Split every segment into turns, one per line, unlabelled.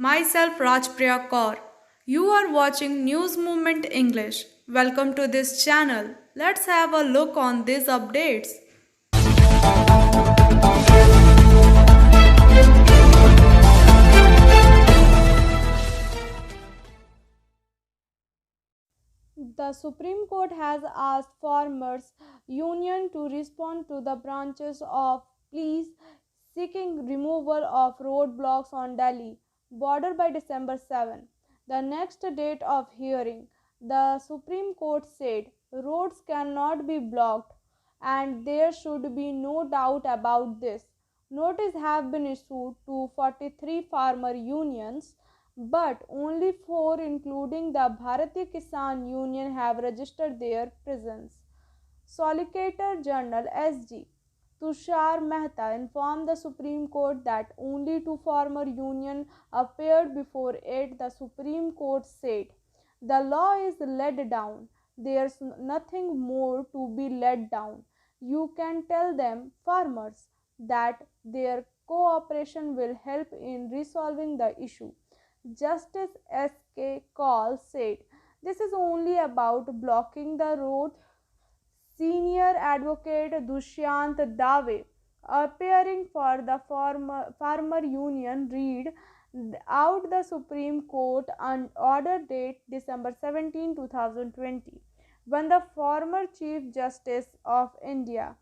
Myself Rajpriya Kaur. You are watching News Movement English. Welcome to this channel. Let's have a look on these updates.
The Supreme Court has asked Farmers Union to respond to the branches of police seeking removal of roadblocks on Delhi border by December 7, the next date of hearing. The Supreme Court said roads cannot be blocked and there should be no doubt about this. Notices have been issued to 43 farmer unions, but only 4, including the Bharatiya Kisan Union, have registered their presence. Solicitor General S.G. Tushar Mehta informed the Supreme Court that only 2 farmer unions appeared before it. The Supreme Court said the law is laid down. There's nothing more to be laid down. You can tell them, farmers, that their cooperation will help in resolving the issue. Justice S. K. Kaul said, this is only about blocking the road. Senior advocate Dushyant Dave, appearing for the farmer union, read out the Supreme Court order date December 17, 2020, when the former Chief Justice of India,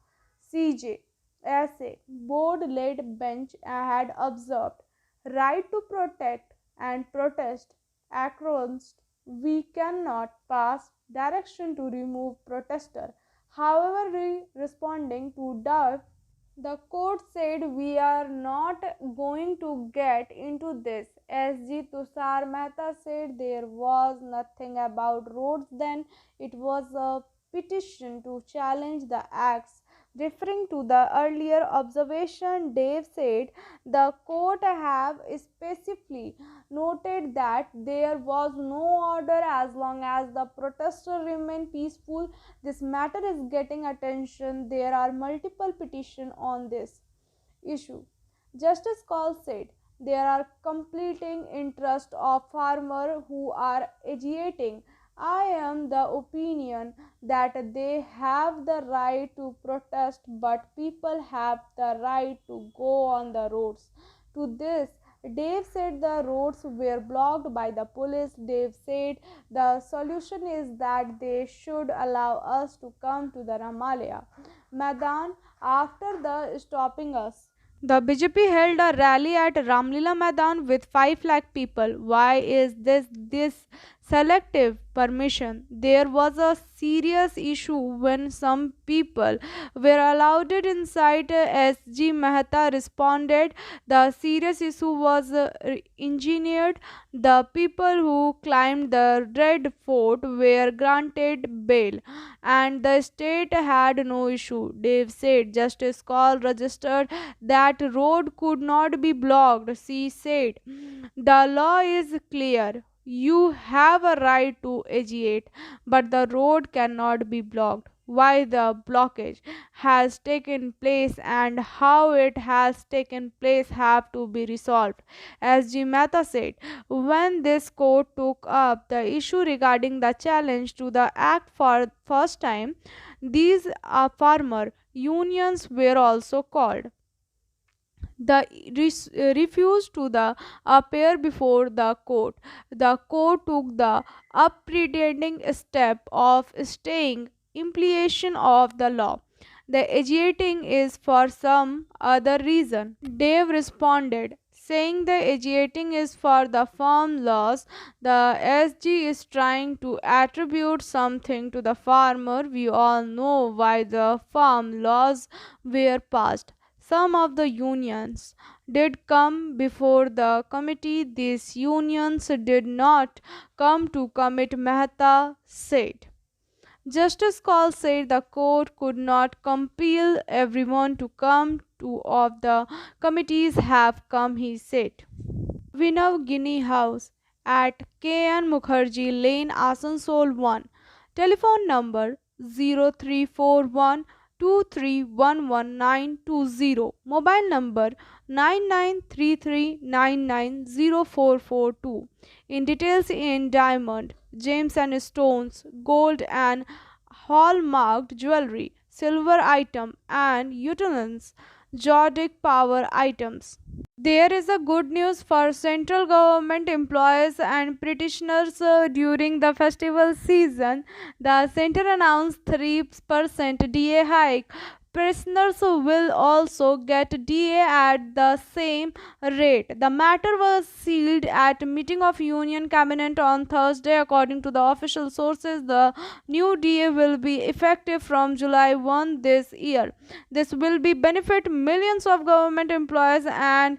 CJ, SA, board-led bench had observed, right to protect and protest across, we cannot pass direction to remove protester. However, responding to Dove, the court said we are not going to get into this. S.G. Tushar Mehta said there was nothing about roads then, it was a petition to challenge the acts. Referring to the earlier observation, Dave said the court have specifically noted that there was no order as long as the protesters remain peaceful. This matter is getting attention. There are multiple petitions on this issue. Justice Kaul said there are completing interest of farmers who are agitating. I am the opinion that they have the right to protest, but people have the right to go on the roads. To this, Dave said the roads were blocked by the police. Dave said the solution is that they should allow us to come to the Ramalaya Maidan after the stopping us. The BJP held a rally at Ramlila Maidan with 5 lakh people. Why is this selective permission? There was a serious issue when some people were allowed it inside. SG Mehta responded the serious issue was engineered. The people who climbed the Red Fort were granted bail and the state had no issue. Dave said Justice Call registered that road could not be blocked. She said the law is clear. You have a right to agitate, but the road cannot be blocked. Why the blockage has taken place and how it has taken place have to be resolved. As G. Mehta said, when this court took up the issue regarding the challenge to the act for first time, these farmer unions were also called. The refused to the appear before the court. The court took the upretending step of staying implementation of the law. The agitating is for some other reason. Dave responded, saying the agitating is for the farm laws. The SG is trying to attribute something to the farmer. We all know why the farm laws were passed. Some of the unions did come before the committee. These unions did not come to commit, Mehta said. Justice Call said the court could not compel everyone to come. Two of the committees have come, he said. Vinav Guinea House at KN Mukherjee Lane, Asansol 1. Telephone number 0341 2311 Mobile number 9933990442. In details in diamond, gems and stones, gold and hallmarked jewelry, silver item and utensils, Jordic power items. There is a good news for central government employees and petitioners during the festival season. The center announced 3% DA hike. Prisoners will also get DA at the same rate. The matter was sealed at a meeting of Union Cabinet on Thursday. According to the official sources, the new DA will be effective from July 1 this year. This will be benefit millions of government employees and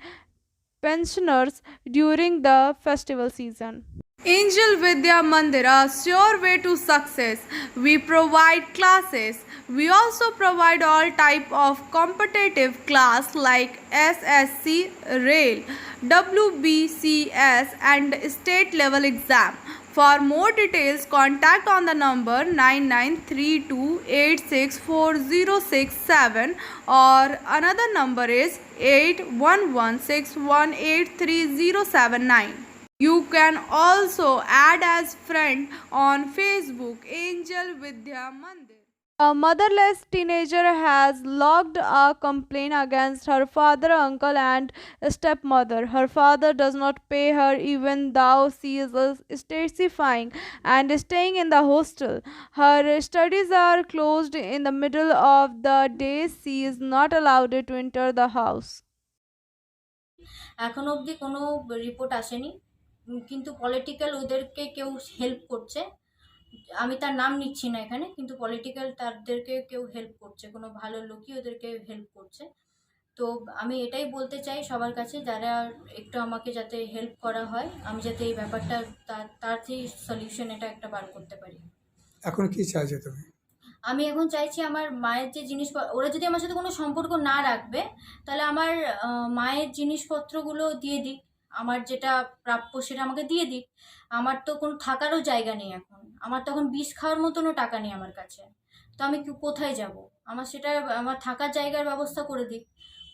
pensioners during the festival season.
Angel Vidya Mandir, a sure way to success. We provide classes. We also provide all type of competitive class like SSC, Rail, WBCS and state level exam. For more details, contact on the number 9932864067 or another number is 8116183079. You can also add as friend on Facebook Angel Vidya Mandir.
A motherless teenager has logged a complaint against her father, uncle, and stepmother. Her father does not pay her even though she is testifying and staying in the hostel. Her studies are closed in the middle of the day. She is not allowed to enter the house.
এখনো অবধি কোনো report আসেনি, কিন্তু political ওদেরকে কেউ help করছে। আমি তার নাম নিচ্ছি না এখানে, কিন্তু পলিটিক্যাল তাদেরকে কেউ হেল্প করছে, কোনো ভালো লোকই ওদেরকে হেল্প করছে। তো আমি এটাই বলতে চাই সবার কাছে, যারা একটু আমাকে যাতে হেল্প করা হয়, আমি যাতে এই ব্যাপারটা তাড়াতাড়ি সলিউশন এটা একটা বার করতে পারি।
এখন কি চাইছো তুমি?
আমি এখন চাইছি আমার মায়ের যে ওরা যদি আমার সাথে কোনো সম্পর্ক না রাখবে, তাহলে আমার মায়ের জিনিসপত্রগুলো দিয়ে দিক, আমার যেটা প্রাপ্য সেটা আমাকে দিয়ে দিক। আমার তো কোনো থাকারও জায়গা নেই এখন, আমার তখন বিষ খাওয়ার মতনও টাকা নেই আমার কাছে। তো আমি কোথায় যাব? আমার সেটা আমার থাকার জায়গার ব্যবস্থা করে দিক,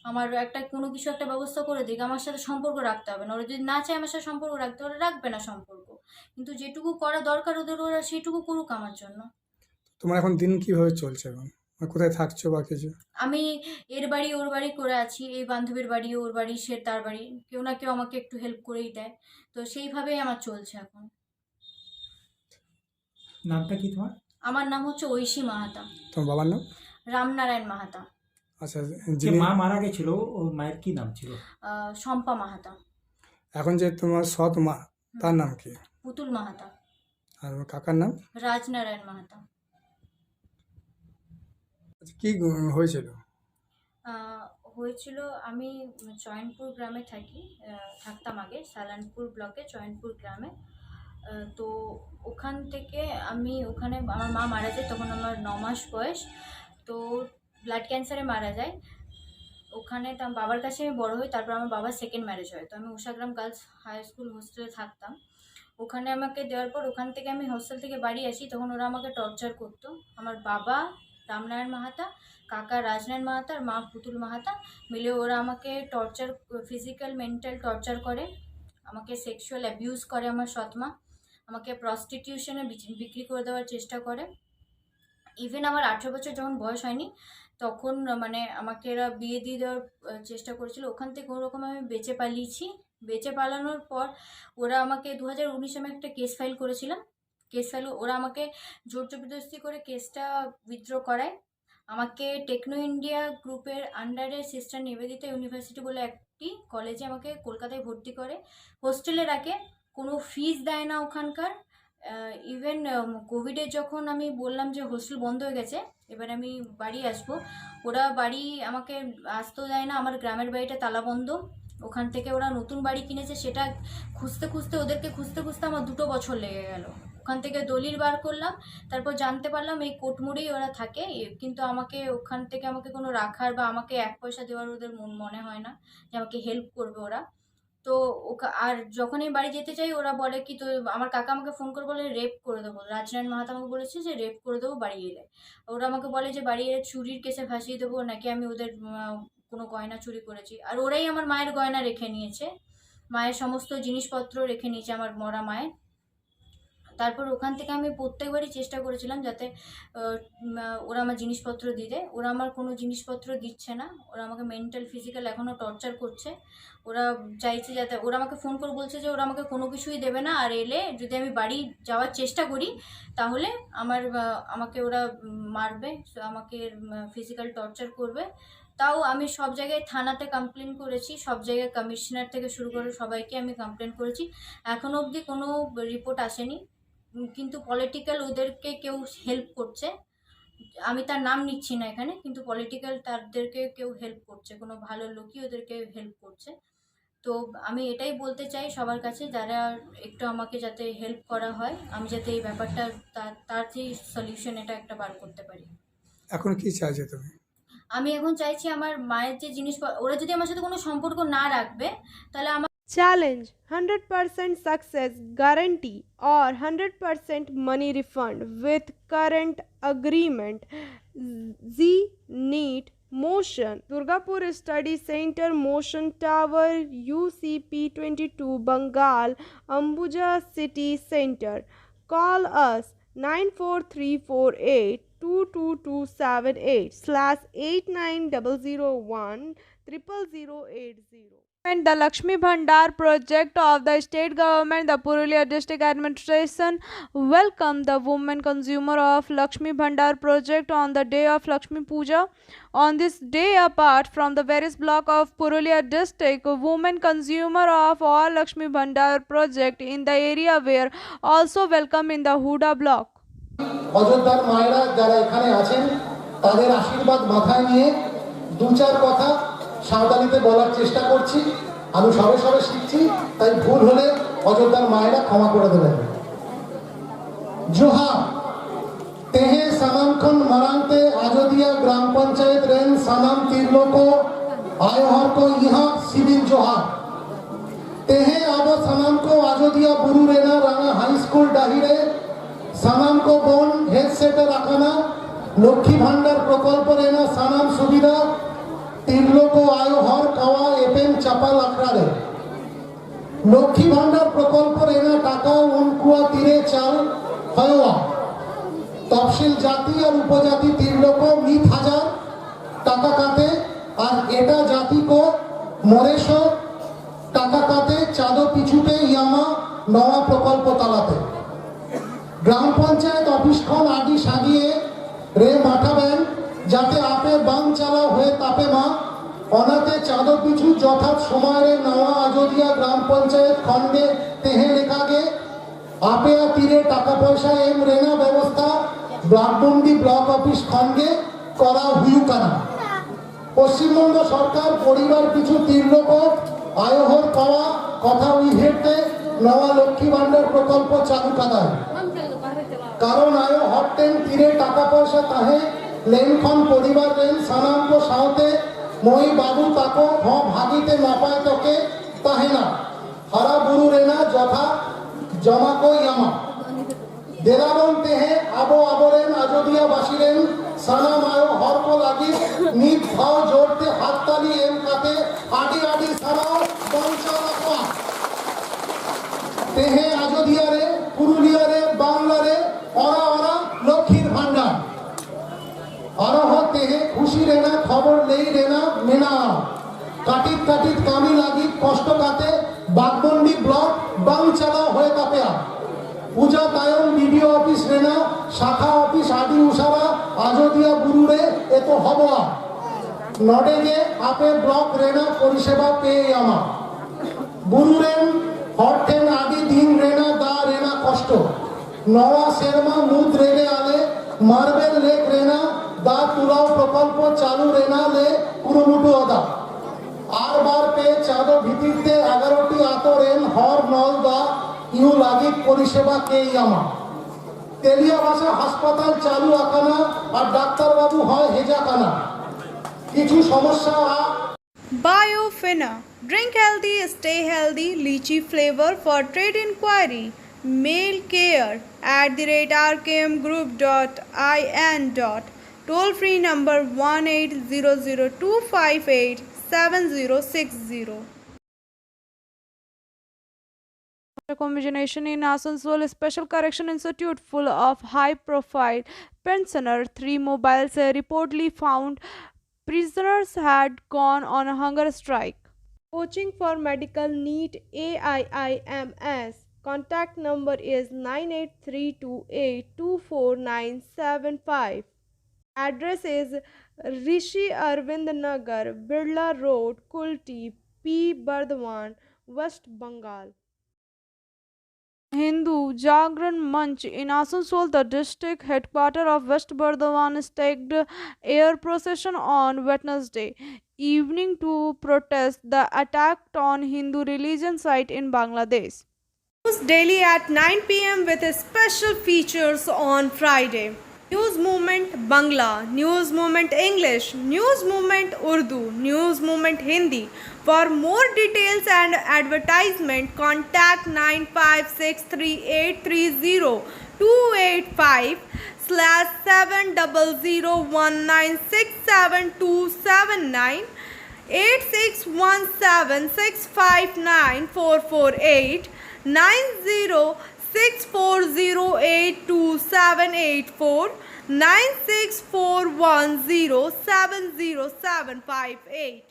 আমার একটা কোনো কিছু একটা ব্যবস্থা করে দিক। আমার সাথে সম্পর্ক রাখতে হবে না, ওরা যদি না চায় আমার সাথে সম্পর্ক রাখতে, ওরা রাখবে না সম্পর্ক, কিন্তু যেটুকু করা দরকার ওদের ওরা সেটুকু করুক আমার জন্য।
তোমার এখন দিন কিভাবে চলছে? এখন কোথায় থাকছো বা কিছু?
আমি এর বাড়ি ওর বাড়ি করে আছি, এই বান্ধবীর বাড়ি ওর বাড়ি সে তার বাড়ি, কেউ না কেউ আমাকে একটু হেল্প করেই দেয়। তো সেইভাবেই আমার চলছে এখন।
নামটা কি তোমার?
আমার নাম হচ্ছে ঐশী মাহাতা।
তোমার বাবার নাম?
রামনারায়ণ মাহাতা।
আচ্ছা,
যে মা মারা গেছিল ওর মায়ের কি নাম ছিল?
শম্পা মাহাতা।
এখন যে তোমার সৎ মা তার নাম কি?
পুতুল মাহাতা।
আর কাকার নাম?
রাজনারায়ণ মাহাতা।
আচ্ছা, কি হয়েছিল?
হয়েছিল, আমি চয়নপুর গ্রামে থাকতাম আগে, সালানপুর ব্লকে চয়নপুর গ্রামে। তো ওখান থেকে ওখানে আমার মা মারা যায়, তখন আমার 9 মাস বয়স। তো ব্লাড ক্যান্সারে মারা যায় ওখানে। তো আমার বাবার কাছে আমি বড় হই, তারপর আমার বাবার সেকেন্ড ম্যারেজ হয়। তো আমি উষাগ্রাম গার্লস হাই স্কুল হোস্টেলে থাকতাম। ওখানে আমাকে দেওয়ার পর ওখান থেকে আমি হোস্টেল থেকে বাড়ি আসি, তখন ওরা আমাকে টর্চার করতো। আমার বাবা রামনারায়ণ মাহাতা, কাকা রাজনারায়ণ মাহাতা আর মা পুতুল মাহাতা মিলে ওরা আমাকে টর্চার, ফিজিক্যাল মেন্টাল টর্চার করে, আমাকে সেক্সুয়াল অ্যাবিউজ করে। আমার সৎমা আমাকে প্রস্টিটিউশনে বিক্রি করে দেওয়ার চেষ্টা করে। ইভেন আমার 18 বছর যখন বয়স হয়নি তখন মানে আমাকে এরা বিয়ে দিয়ে দেওয়ার চেষ্টা করেছিল। ওখান থেকে কোনোরকম আমি বেঁচে পালিয়েছি। বেঁচে পালানোর পর ওরা আমাকে 2019 আমি একটা কেস ফাইল করেছিলাম। ওরা আমাকে জোর জবরদস্তি করে কেসটা উইথড্র করায়। আমাকে টেকনো ইন্ডিয়া গ্রুপের আন্ডারে সিস্টার নিবেদিতা ইউনিভার্সিটি বলে একটি কলেজে আমাকে কলকাতায় ভর্তি করে, হোস্টেলে রাখে, কোনো ফিস দেয় না ওখানকার। ইভেন কোভিডের যখন আমি বললাম যে হোস্টেল বন্ধ হয়ে গেছে, এবার আমি বাড়ি আসবো, ওরা বাড়ি আমাকে আসতেও দেয় না, আমার গ্রামের বাড়িটা তালাবন্ধ। ওখান থেকে ওরা নতুন বাড়ি কিনেছে, সেটা ওদেরকে খুঁজতে আমার 2 বছর লেগে গেল। ওখান থেকে দলিল বার করলাম, তারপর জানতে পারলাম এই কোটমোড়েই ওরা থাকে, কিন্তু আমাকে ওখান থেকে আমাকে কোনো রাখার বা আমাকে 1 পয়সা দেওয়ার ওদের মনে হয় না যে আমাকে হেল্প করবে ওরা। তো আর যখনই বাড়ি যেতে চাই ওরা বলে কি, তো আমার কাকা আমাকে ফোন করে বলে রেপ করে দেবো, রাজনারায়ণ মাহাতো আমাকে বলেছে যে রেপ করে দেবো বাড়ি এলে। ওরা আমাকে বলে যে বাড়ি এলে চুরির কেসে ফাঁসিয়ে দেবো, নাকি আমি ওদের কোনো গয়না চুরি করেছি। আর ওরাই আমার মায়ের গয়না রেখে নিয়েছে, মায়ের সমস্ত জিনিসপত্র রেখে নিয়েছে আমার মরা মায়ের। তারপর ওখান থেকে আমি প্রত্যেকবারই চেষ্টা করেছিলাম যাতে ওরা আমার জিনিসপত্র দিতে। ওরা আমার কোনো জিনিসপত্র দিচ্ছে না, ওরা আমাকে মেন্টাল ফিজিক্যাল এখনও টর্চার করছে। ওরা চাইছে যাতে, ওরা আমাকে ফোন করে বলছে যে ওরা আমাকে কোনো কিছুই দেবে না, আর এলে যদি আমি বাড়ি যাওয়ার চেষ্টা করি তাহলে আমাকে ওরা মারবে, আমাকে ফিজিক্যাল টর্চার করবে। তাও আমি সব জায়গায় থানাতে কমপ্লেন করেছি, সব জায়গায় কমিশনার থেকে শুরু করে সবাইকে আমি কমপ্লেন করেছি, এখনও অবধি কোনো রিপোর্ট আসেনি। কিন্তু পলিটিক্যাল ওদেরকে কেউ হেল্প করছে, আমি তার নাম নিচ্ছি না এখানে, কিন্তু পলিটিক্যাল তাদেরকে কেউ হেল্প করছে, কোনো ভালো লোকই ওদেরকে হেল্প করছে। তো আমি এটাই বলতে চাই সবার কাছে, যারা একটু আমাকে যাতে হেল্প করা হয়, আমি যাতে এই ব্যাপারটা তার যে সলিউশন এটা একটা বার করতে পারি।
এখন কি চাইছো তুমি?
আমি এখন চাইছি আমার মায়ের যে জিনিস, ওরা যদি আমার সাথে কোনো সম্পর্ক না রাখবে তাহলে আমার
Challenge 100% success guarantee or 100% money refund with current agreement. Z NEET Motion Durgapur Study Center Motion Tower UCP 22 Bengal Ambuja City Center. Call us 94348 22278/890001 00080. And the Lakshmi Bhandar project of the state government, the Purulia district administration welcome the women consumer of Lakshmi Bhandar project on the day of Lakshmi Puja. On this day, apart from the various block of Purulia district, women consumer of all Lakshmi Bhandar project in the area were also welcome in the Huda block.
অযোধ্যার মায়েরা যারা এখানে আছেন তাদের আশীর্বাদ মাথায় নিয়ে দু চার কথা সাঁওতালিতে বলার চেষ্টা করছি। আমি সবে সবে শিখছি, তাই ভুল হলে অযোধ্যার মায়েরা ক্ষমা করে দেবেন। জোহার তেহে সানামখন মারাংতে আজোদিয়া গ্রাম পঞ্চায়েত রেন সানাম তিরলোক আয়োহর কো ইহা সিভিল জোহার তেহে আবো সানামকো আজোদিয়া বুরু রেনা রানা হাই স্কুল ডাহিরে সানামকো বোন হেলথ সেন্টার আকানা লক্ষ্মী ভান্ডার প্রকল্প রেনা সানাম সুবিধা তিরলোক আয়োহর কাওয়া এপেন চাপাল আখড়ারে লক্ষ্মী ভান্ডার প্রকল্প রেনা টাকা উনকুয়া তীরে চাল হওয়া তফসিল জাতি আর উপজাতি তিরলোক 20,000 টাকা কাতে আর এটা জাতি কো মরেশো টাকা কাতে চাঁদো পিছুতে ইয়ামা নওয়া প্রকল্প তালাতে গ্রাম পঞ্চায়েত অফিসখন আদি সাগিয়ে রে মাঠাবেন যাতে আপে বাং চালা হয়ে তাপে মা অনাতে চাঁদো পিছু যথাৎ সময়ের নওয়া আজোদিয়া গ্রাম পঞ্চায়েত খন্ডে তেহে লেখাগে আপে তীরে টাকা পয়সা এম রেনা ব্যবস্থা ব্লকবন্দি ব্লক অফিস খন্ডে করা হুইউকানা পশ্চিমবঙ্গ সরকার পরিবার পিছু তিরলোক আয়োহর পাওয়া কথা উইহেতে নওয়া লক্ষ্মী ভান্ডার প্রকল্প চালু কাদায় কারণ আয়ো হটেন তীরে টাকা পয়সা তাহে লেনখন পরিবার রেন সানাম্প সাথে মই বাবু তাকো ভাগিতে নাপায় তোকে তাহে না হারা বুরু রেনা যথা জমাকো ইয়ামা দেলাবন তেহে আবো আবরেন আজোদিয়া বাসিরেন সানাম আয়ো হরকো লাগি নিত ভাও জোরতে হাততালি এম কাতে আডি আডি সারাও বংশ রাখা তেহে আজোদিয়া রে পুরুলিয়া রে বাংলা রে অরা অরা লক্ষ্মীর ভান্ডার আরহ তেহে খুশি রেনা খবর নেই রেনা মেনা কাটিত কাটিত কামি লাগি কষ্ট কাতে বাগমন্ডি ব্লক বাং চালা হয়ে তাপেয়া পূজা তায়ন বিডিও অফিস রেনা শাখা অফিস আদি উষারা আজোদিয়া বুরুরে এত হবা নডেগে আপে ব্লক রেনা পরিষেবা পেয়ে আমা বুরুরেন হরটেন আদি দিন রেনা দা রেনা কষ্ট নওয়া শেরমা মুদ রেগে আলে মার্বেল লেক রেনা দা তুলাও প্রকল্প চালু রেনা লে কুরুমুটু অদা আর বার পে চাঁদো ভিত্তিতে 11টি আতো রেন হর নল দা ইউ লাগিক পরিষেবা কে আমা তেলিয়া ভাষা হাসপাতাল চালু আকানা আর ডাক্তার বাবু হয় হেজাকানা কিছু সমস্যা
Biofina. Drink healthy, stay healthy. Lychee flavor. For trade inquiry, mail care@rkmgroup.in. Toll free number 1800-258-7060.
Combination in Asansol Special Correction Institute full of high-profile pensioner. 3 mobiles reportedly found. Prisoners had gone on a hunger strike. Coaching for medical NEET AIIMS. Contact number is 9832824975. Address is Rishi Arvind Nagar, Birla Road, Kulti, P. Bardhaman, West Bengal. Hindu Jagran Manch in Asansol, the district headquarters of West Bardhaman, staged air procession on Wednesday evening to protest the attack on Hindu religion site in Bangladesh.
News daily at 9 p.m. with special features on Friday. News Movement Bangla, News Movement English, News Movement Urdu, News Movement Hindi. For more details and advertisement, contact 9563830285/70019672798617659459448 9064082784 9641070758.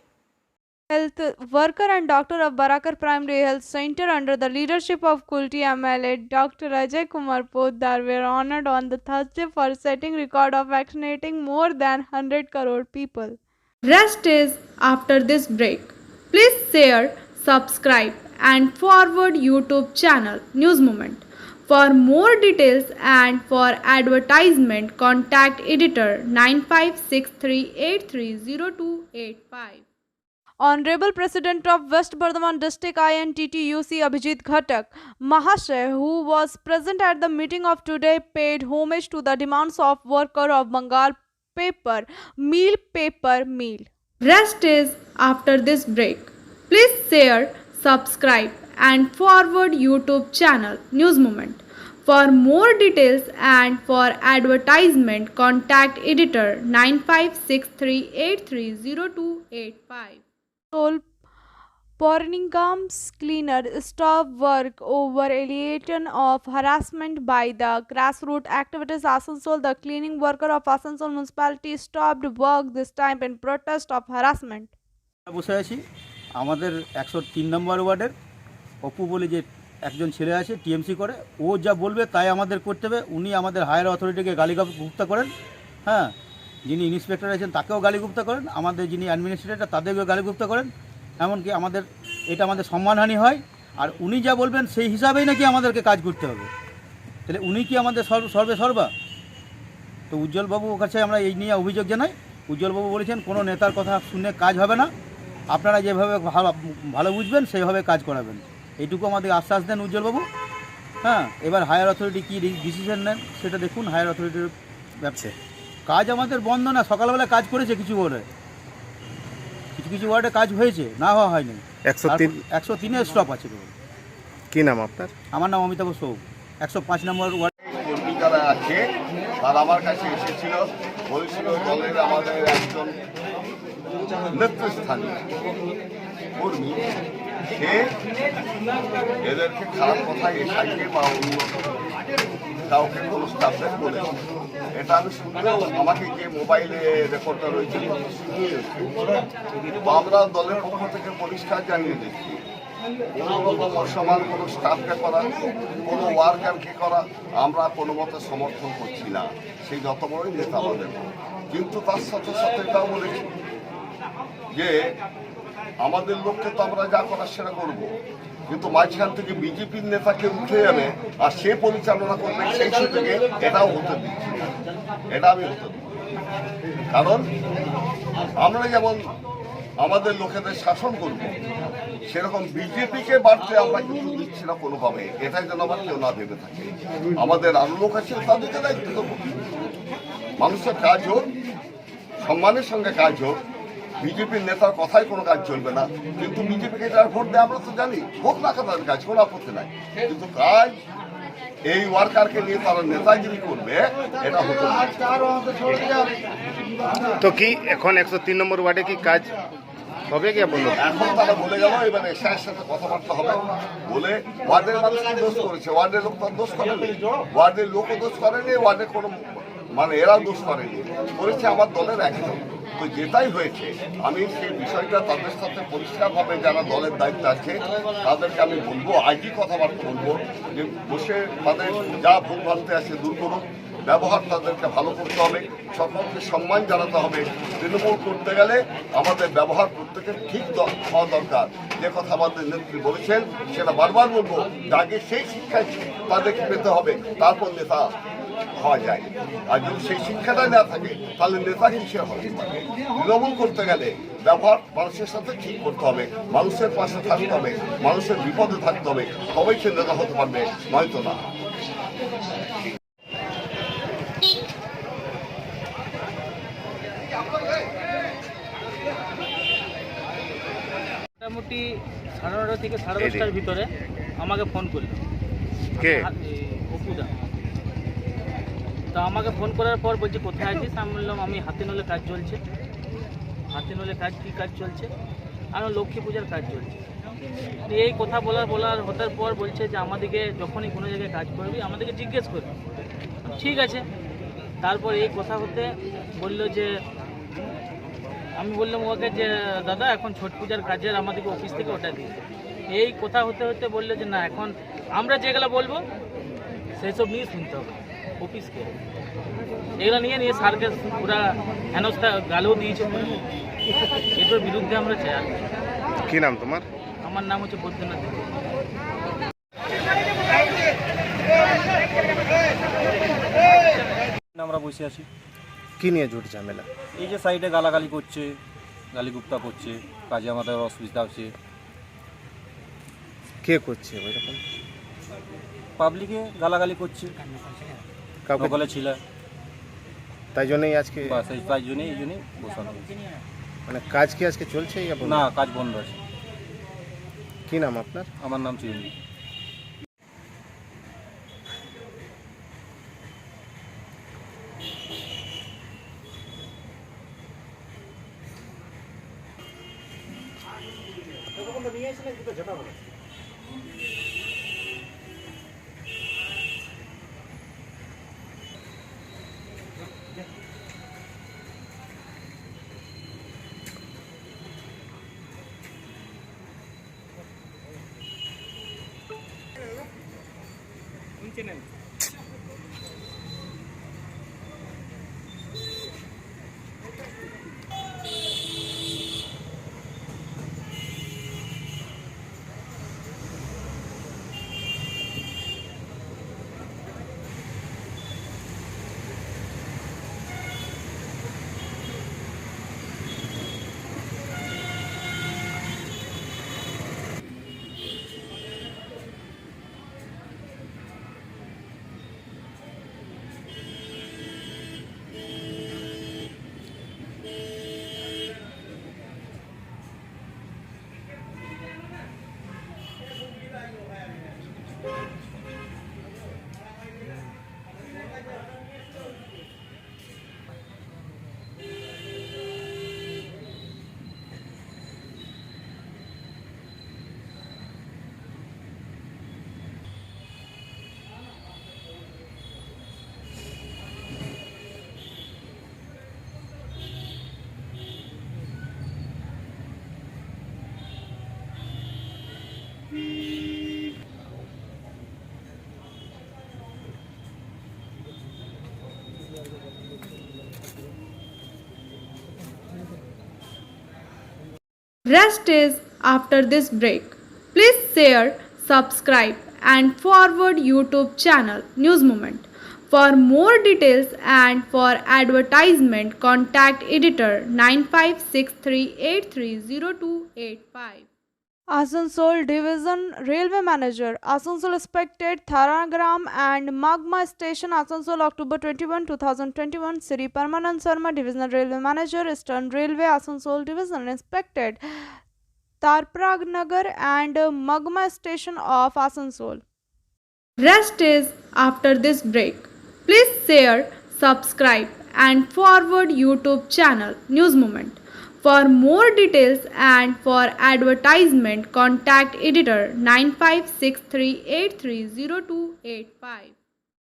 Health worker and doctor of Barakar Primary Health Center under the leadership of Kulti MLA Dr. Ajay Kumar Poddar were honored on the Thursday for setting record of vaccinating more than 100 crore people.
Rest is after this break. Please share, subscribe and forward YouTube channel News Movement. For more details and for advertisement, contact editor 9563830285.
Honorable President of West Bardhaman District INTTUC Abhijit Ghatak Mahashay, who was present at the meeting of today, paid homage to the demands of worker of Bengal paper mill.
Rest is after this break. Please share, subscribe and forward YouTube channel News Movement. For more details and for advertisement, contact editor 9563830285.
Porningam's cleaner stop work over allegation of harassment by the grassroots activities. Asansol, the cleaning worker of Asansol municipality stopped work this time in protest of harassment.
বসে আছি আমাদের 103 নম্বর ওয়ার্ডের অপু বলে যে একজন ছেলে আছে TMC করে, ও যা বলবে তাই আমাদের করতে হবে। উনি আমাদের হায়ার অথরিটিকে গালিগুপ্তা করেন, হ্যাঁ, যিনি ইন্সপেক্টর আছেন তাকেও গালিগুপ্তা করেন, আমাদের যিনি অ্যাডমিনিস্ট্রেটর তাদেরকেও গালিগুপ্তা করেন, এমনকি এটা আমাদের সম্মানহানি হয়। আর উনি যা বলবেন সেই হিসাবেই নাকি আমাদেরকে কাজ করতে হবে, তাহলে উনি কি আমাদের সর্বা? তো উজ্জ্বলবাবুর কাছে আমরা এই নিয়ে অভিযোগ জানাই। উজ্জ্বলবাবু বলেছেন কোনো নেতার কথা শুনে কাজ হবে না, আপনারা যেভাবে ভালো বুঝবেন সেইভাবে কাজ করাবেন, এইটুকু আমাদের আশ্বাস দেন উজ্জ্বলবাবু। হ্যাঁ, এবার হায়ার অথরিটি কী ডিসিশন নেন সেটা দেখুন। হায়ার অথরিটির ব্যবসা কাজ আমাদের বন্ধ না, সকালবেলা কাজ করেছে কিছু ওয়ার্ডে কাজ হয়েছে, না হওয়া হয়নি। 103 স্টপ আছে।
কি নাম আপনার?
আমার নাম অমিতাভ সৌক, 105 নম্বর ওয়ার্ড।
কর্মী যারা আছে তারা আমার কাছে এসেছিল, বলেছিল দলের আমাদের একজন নেতৃস্থানীয় কর্মী, সে এদেরকে খারাপ কথা এসআইকে বা অন্য কাউকে কোনো স্টাফদের বলেছে। এটা আমি শুনলেও আমাকে যে মোবাইলে রেকর্ডটা রয়েছে আমরা দলের পক্ষ থেকে পরিষ্কার জানিয়ে দিচ্ছি, কোনো রকম অসমান কোনো স্টাফকে করা, কোনো ওয়ার্কারকে করা আমরা কোনো মতে সমর্থন করছি না, সেই যত বড়ই নেতা আমাদের। কিন্তু তার সাথে সাথে এটাও বলেছি যে আমাদের লক্ষ্যে তো আমরা যা করার সেটা করবো, কিন্তু মাঝখান থেকে বিজেপির নেতাকে উঠে যাবে আর সে পরিচালনা করবে সেই সুযোগে এটাও হতে দিচ্ছি না, এটা আমি হতে দিই। কারণ আমরা যেমন আমাদের লোকেদের শাসন করব, সেরকম বিজেপিকে বাড়তে আমরা কিন্তু দিচ্ছি না কোনোভাবে, এটাই যেন আবার কেউ না ভেবে থাকে। আমাদের আরো লোক আছে, তাদেরকে দায়িত্ব দেবো। মানুষের কাজ হোক, সম্মানের সঙ্গে কাজ হোক, বিজেপির নেতার কথায় কোনো কাজ চলবে না, কিন্তু বিজেপিকে যারা ভোট দেয় আমরা তো জানি, হোক না তাদের কাজ, কোনো আপত্তি নাই, কিন্তু কাজ এই ওয়ার্কারকে নিয়ে তারা নেতাগিরি করবে, এটা হতো না।
তো কি এখন 103 নম্বর ওয়ার্ডে কি কাজ হবে কি বললো?
এখন তারা বলে গেল, এবার এসআইয়ের সাথে কথাবার্তা হবে, বলে ওয়ার্ডের মানুষ কি দোষ করেছে, ওয়ার্ডের লোক তার দোষ করেনি, ওয়ার্ডের লোকও দোষ করেনি, ওয়ার্ডের কোনো মানে এরাও দোষ করেনি, করেছে আমার দলের একজন। তো যেটাই হয়েছে আমি সেই বিষয়টা তাদের সাথে পরিষ্কারভাবে যারা দলের দায়িত্ব আছে তাদেরকে আমি বলবো, আজই কথাবার্তা বলবো যে বসে তাদের যা ভুল ভাবতে আছে দূর করুন, ব্যবহার তাদেরকে ভালো করতে হবে, সকলকে সম্মান জানাতে হবে। তৃণমূল করতে গেলে আমাদের ব্যবহার প্রত্যেকের ঠিক হওয়া দরকার। যে কথা আমাদের নেত্রী বলেছেন সেটা বারবার বলবো, যে আগে সেই শিক্ষায় তাদেরকে পেতে হবে, তারপর নেতা হওয়া যায়। আর যদি সেই শিক্ষাটা না থাকে তাহলে নেতা কিসের হবে? তৃণমূল করতে গেলে ব্যবহার মানুষের সাথে ঠিক করতে হবে, মানুষের পাশে থাকতে হবে, মানুষের বিপদে থাকতে হবে, তবেই সে নেতা হতে পারবে, নয়তো না।
মোটামুটি 9:30 থেকে 10:30টার ভিতরে আমাকে ফোন করলো
কে?
অপুদা। তা আমাকে ফোন করার পর বলছে কোথায় আছিস? আমি বললাম আমি হাতিনলে কাজ চলছে। হাতিনলে কাজ কী কাজ চলছে? আমি লক্ষ্মী পূজার কাজ চলছে। এই কথা হতার পর বলছে যে আমাদেরকে যখনই কোনো জায়গায় কাজ করবি আমাদেরকে জিজ্ঞেস করবি। ঠিক আছে। তারপর এই কথা হতে বললো যে, আমি বললাম ওকে যে দাদা এখন ছট পূজার কাজের আমাদেরকে অফিস থেকে ওটা দিই। এই কথা হতে হতে বললো যে না, এখন আমরা যেগুলো বলবো সেই সব নিয়ে শুনতে হবে অফিসকে। এগুলো নিয়ে স্যারকে পুরা হেনস্থা গালেও দিয়েছে। এটার বিরুদ্ধে আমরা চাই। আর
কি নাম তোমার?
আমার নাম হচ্ছে বৈদ্যনাথ।
আমরা বসে আছি।
কি নিয়ে জোট ঝামেলা?
এই যে সাইডে গালাগালি করছে, গালিগুপ্তা করছে, কাজে আমাদের অসুবিধা হচ্ছে।
কে করছে ওইরকম?
পাবলিকে গালাগালি করছে,
কাউকে
নকলে ছিল।
তাই জন্যই আজকে
তাই জন্যই বসানো হয়েছে।
মানে কাজ কি আজকে চলছে?
না, কাজ বন্ধ আছে।
কি নাম আপনার?
আমার নাম চিরঞ্জিত।
Rest is after this break. Please share, subscribe and forward YouTube channel News Moment. For more details and for advertisement, contact editor 9563830285.
Asansol Division Railway Manager. Asansol expected Tharagram and Magma Station. Asansol October 21, 2021. Sri Parmanand Sharma Divisional Railway Manager. Eastern Railway Asansol Division inspected Tarprag Nagar and Magma Station of Asansol.
Rest is after this break. Please share, subscribe and forward YouTube channel News Moment. For more details and for advertisement, contact editor 9563830285.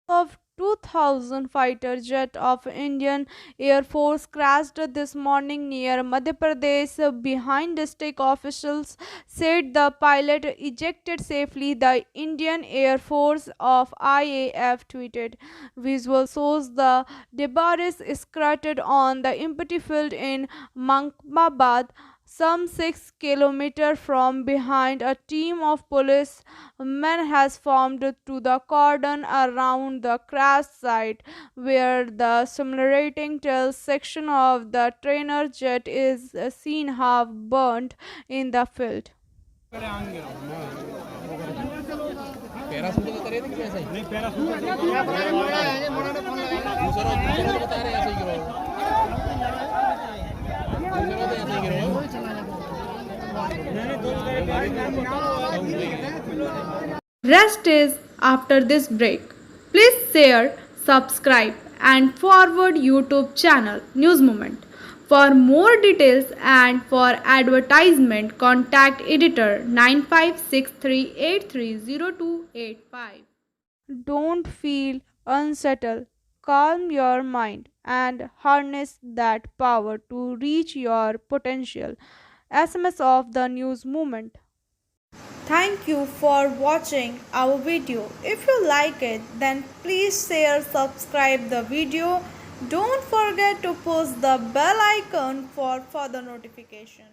Of 2000 fighter jet of Indian Air Force crashed this morning near Madhya Pradesh. Behind district officials said the pilot ejected safely. The Indian Air Force of IAF tweeted. Visual shows the debris scattered on the empty field in Mankabad, some 6 kilometers from behind. A team of policemen has formed to the cordon around the crash site, where the simulating tail section of the trainer jet is seen half burnt in the field.
Rest is after this break. Please share, subscribe and forward YouTube channel News Moment. For more details and for advertisement, contact editor 9563830285.
Don't feel unsettled. Calm your mind and harness that power to reach your potential. SMS of the News Movement. Thank you for watching our video. If you like it, then please share, subscribe the video. Don't forget to push the bell icon for further notification.